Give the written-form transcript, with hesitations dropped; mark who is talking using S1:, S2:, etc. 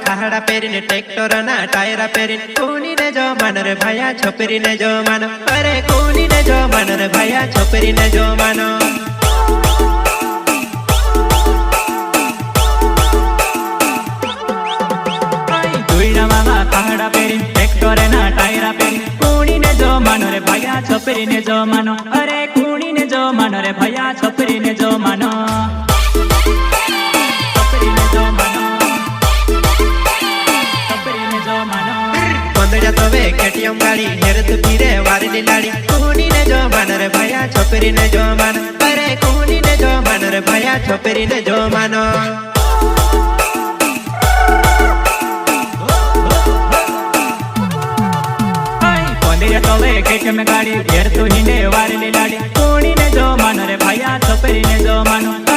S1: ताहड़ा Perrin tractor ना टायरा Perrin कोनी ने जो मन रे भैया छोपरी ने जो मानो अरे कोनी ने जो मन रे भैया छोपरी ने जो मानो ताहड़ा पेरिन ट्रैक्टर ना टायरा पेरिन कोनी ने जो मानो रे भैया छोपरी ने जो मानो अरे कोनी ने जो मानो रे भैया छोपरी ने जो मानो केटीएम गाड़ी हेरत पीरे वारली लाड़ी कोनी ने जो मानो रे भैया छोपरी ने जो मानो अरे कोनी ने जो मानो रे भैया छोपरी ने जो मानो केटीएम गाड़ी हेरत हिंडे वारली लाड़ी कोनी ने जो मानो रे भैया छोपरी ने जो मानो